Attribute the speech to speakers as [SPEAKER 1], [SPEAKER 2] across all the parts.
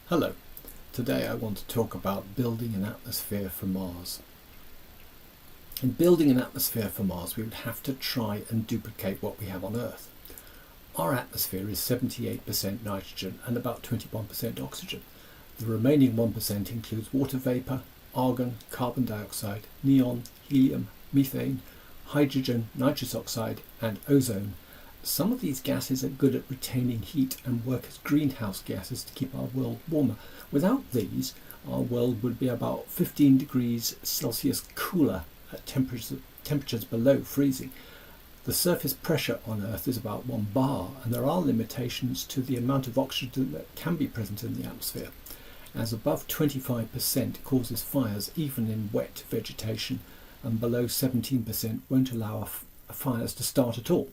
[SPEAKER 1] Hello, today I want to talk about building an atmosphere for Mars. In building an atmosphere for Mars, we would have to try and duplicate what we have on Earth. Our atmosphere is 78% nitrogen and about 21% oxygen. The remaining 1% includes water vapour, argon, carbon dioxide, neon, helium, methane, hydrogen, nitrous oxide and ozone. Some of these gases are good at retaining heat and work as greenhouse gases to keep our world warmer. Without these, our world would be about 15 degrees Celsius cooler at temperatures below freezing. The surface pressure on Earth is about 1 bar, and there are limitations to the amount of oxygen that can be present in the atmosphere, as above 25% causes fires even in wet vegetation, and below 17% won't allow fires to start at all.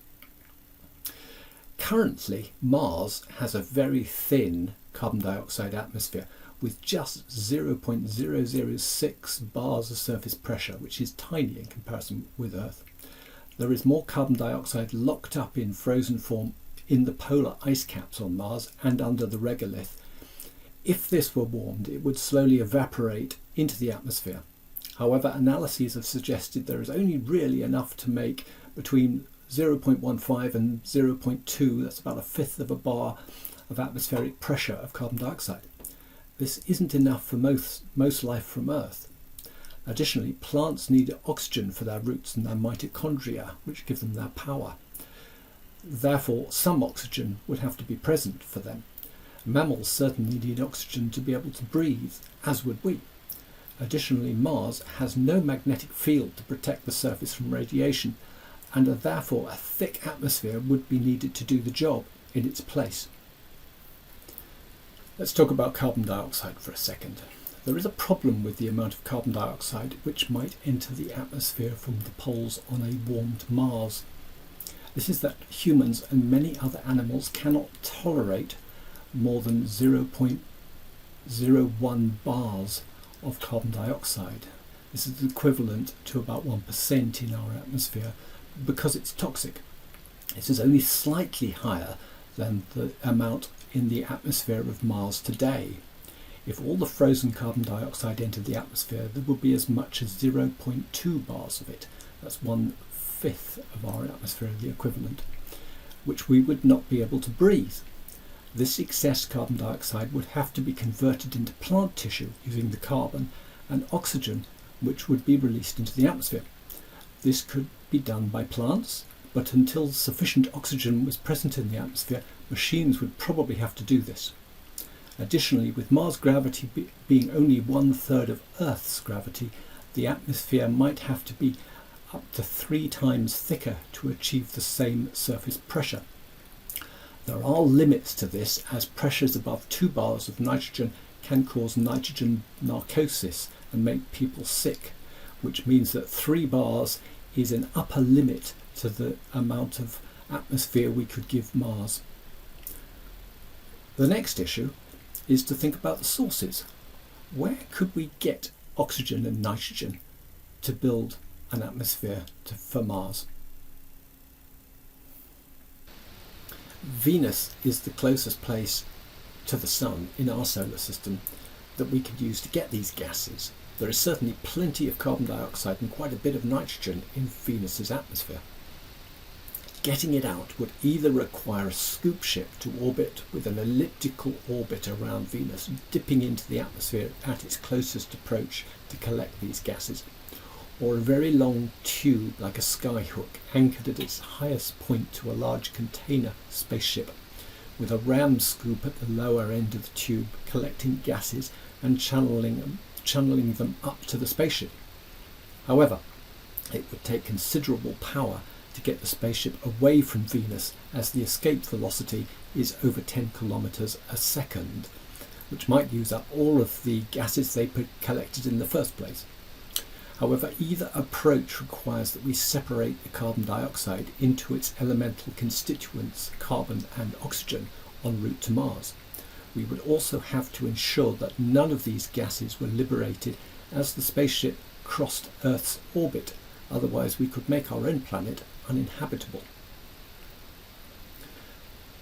[SPEAKER 1] Currently, Mars has a very thin carbon dioxide atmosphere with just 0.006 bars of surface pressure, which is tiny in comparison with Earth. There is more carbon dioxide locked up in frozen form in the polar ice caps on Mars and under the regolith. If this were warmed, it would slowly evaporate into the atmosphere. However, analyses have suggested there is only really enough to make between 0.15 and 0.2, that's about a fifth of a bar of atmospheric pressure of carbon dioxide. This isn't enough for most life from Earth. Additionally, plants need oxygen for their roots and their mitochondria, which give them their power. Therefore, some oxygen would have to be present for them. Mammals certainly need oxygen to be able to breathe, as would we. Additionally, Mars has no magnetic field to protect the surface from radiation, and therefore a thick atmosphere would be needed to do the job in its place. Let's talk about carbon dioxide for a second. There is a problem with the amount of carbon dioxide which might enter the atmosphere from the poles on a warmed Mars. This is that humans and many other animals cannot tolerate more than 0.01 bars of carbon dioxide. This is equivalent to about 1% in our atmosphere, because it's toxic. This is only slightly higher than the amount in the atmosphere of Mars today. If all the frozen carbon dioxide entered the atmosphere, there would be as much as 0.2 bars of it. That's 1/5 of our atmosphere, the equivalent, which we would not be able to breathe. This excess carbon dioxide would have to be converted into plant tissue using the carbon and oxygen, which would be released into the atmosphere. This could be done by plants, but until sufficient oxygen was present in the atmosphere, machines would probably have to do this. Additionally, with Mars gravity being only 1/3 of Earth's gravity, the atmosphere might have to be up to 3 times thicker to achieve the same surface pressure. There are limits to this, as pressures above 2 bars of nitrogen can cause nitrogen narcosis and make people sick, which means that 3 bars is an upper limit to the amount of atmosphere we could give Mars. The next issue is to think about the sources. Where could we get oxygen and nitrogen to build an atmosphere for Mars? Venus is the closest place to the Sun in our solar system that we could use to get these gases. There is certainly plenty of carbon dioxide and quite a bit of nitrogen in Venus's atmosphere. Getting it out would either require a scoop ship to orbit with an elliptical orbit around Venus, dipping into the atmosphere at its closest approach to collect these gases, or a very long tube like a skyhook anchored at its highest point to a large container spaceship, with a ram scoop at the lower end of the tube collecting gases and channeling them up to the spaceship. However, it would take considerable power to get the spaceship away from Venus, as the escape velocity is over 10 kilometers a second, which might use up all of the gases they collected in the first place. However, either approach requires that we separate the carbon dioxide into its elemental constituents, carbon and oxygen, en route to Mars. We would also have to ensure that none of these gases were liberated as the spaceship crossed Earth's orbit, otherwise we could make our own planet uninhabitable.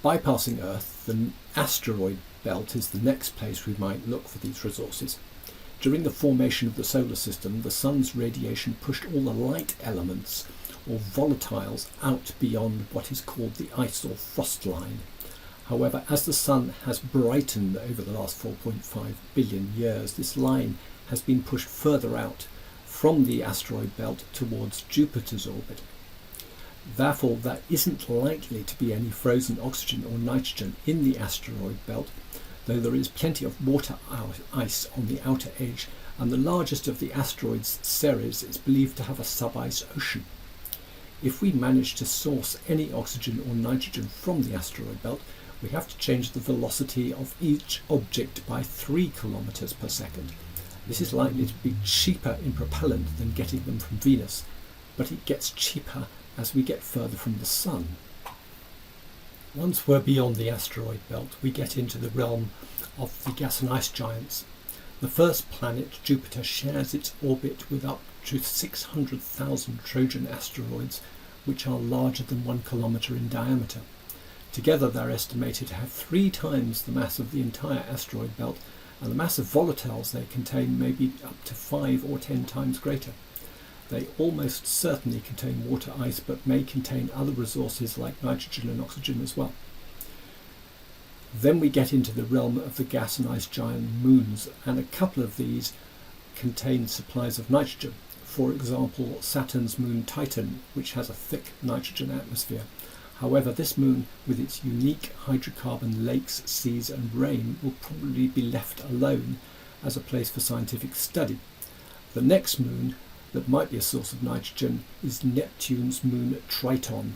[SPEAKER 1] Bypassing Earth, the asteroid belt is the next place we might look for these resources. During the formation of the solar system, the sun's radiation pushed all the light elements, or volatiles, out beyond what is called the ice or frost line. However, as the sun has brightened over the last 4.5 billion years, this line has been pushed further out from the asteroid belt towards Jupiter's orbit. Therefore, there isn't likely to be any frozen oxygen or nitrogen in the asteroid belt, though there is plenty of water ice on the outer edge, and the largest of the asteroids, Ceres, is believed to have a sub-ice ocean. If we manage to source any oxygen or nitrogen from the asteroid belt, we have to change the velocity of each object by 3 kilometers per second. This is likely to be cheaper in propellant than getting them from Venus, but it gets cheaper as we get further from the Sun. Once we're beyond the asteroid belt, we get into the realm of the gas and ice giants. The first planet, Jupiter, shares its orbit with up to 600,000 Trojan asteroids, which are larger than 1 kilometer in diameter. Together they're estimated to have 3 times the mass of the entire asteroid belt, and the mass of volatiles they contain may be up to 5 or 10 times greater. They almost certainly contain water ice, but may contain other resources like nitrogen and oxygen as well. Then we get into the realm of the gas and ice giant moons, and a couple of these contain supplies of nitrogen. For example, Saturn's moon Titan, which has a thick nitrogen atmosphere. However, this moon, with its unique hydrocarbon lakes, seas and rain, will probably be left alone as a place for scientific study. The next moon that might be a source of nitrogen is Neptune's moon Triton.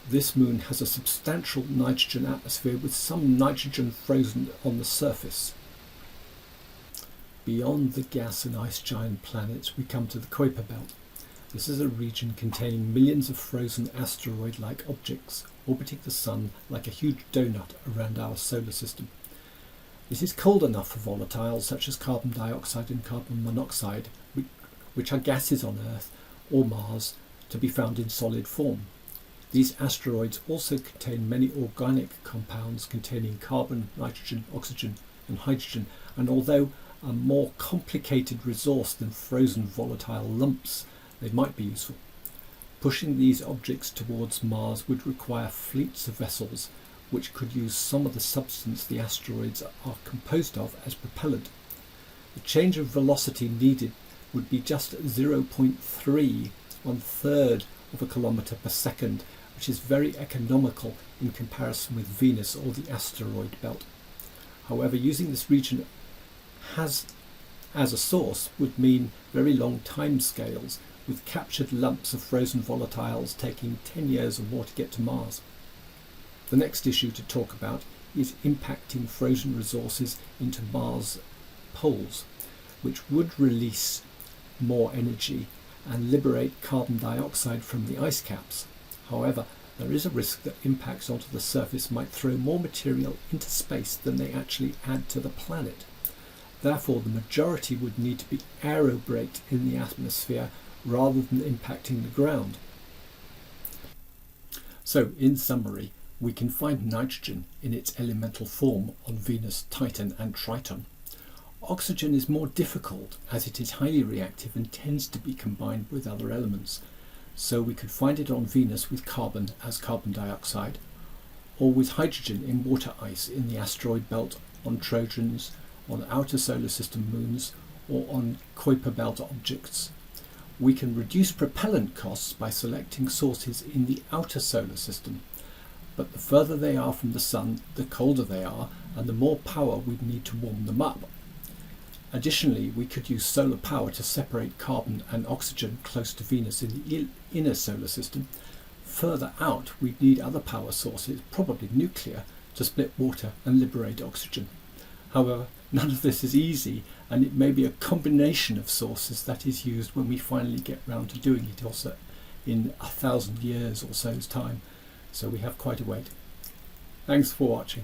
[SPEAKER 1] This moon has a substantial nitrogen atmosphere with some nitrogen frozen on the surface. Beyond the gas and ice giant planets, we come to the Kuiper belt. This is a region containing millions of frozen asteroid-like objects orbiting the Sun like a huge donut around our solar system. It is cold enough for volatiles such as carbon dioxide and carbon monoxide, which are gases on Earth or Mars, to be found in solid form. These asteroids also contain many organic compounds containing carbon, nitrogen, oxygen and hydrogen, and although a more complicated resource than frozen volatile lumps, they might be useful. Pushing these objects towards Mars would require fleets of vessels which could use some of the substance the asteroids are composed of as propellant. The change of velocity needed would be just 0.3, 1/3 of a kilometre per second, which is very economical in comparison with Venus or the asteroid belt. However, using this region as a source would mean very long time scales, with captured lumps of frozen volatiles taking 10 years or more to get to Mars. The next issue to talk about is impacting frozen resources into Mars poles, which would release more energy and liberate carbon dioxide from the ice caps. However, there is a risk that impacts onto the surface might throw more material into space than they actually add to the planet. Therefore, the majority would need to be aerobrate in the atmosphere rather than impacting the ground. So, in summary, we can find nitrogen in its elemental form on Venus, Titan and Triton. Oxygen is more difficult as it is highly reactive and tends to be combined with other elements, so we could find it on Venus with carbon as carbon dioxide, or with hydrogen in water ice in the asteroid belt, on Trojans, on outer solar system moons, or on Kuiper belt objects. We can reduce propellant costs by selecting sources in the outer solar system, but the further they are from the Sun, the colder they are, and the more power we'd need to warm them up. Additionally, we could use solar power to separate carbon and oxygen close to Venus in the inner solar system. Further out, we'd need other power sources, probably nuclear, to split water and liberate oxygen. However, none of this is easy, and it may be a combination of sources that is used when we finally get round to doing it, also in 1,000 years or so's time, so we have quite a wait. Thanks for watching.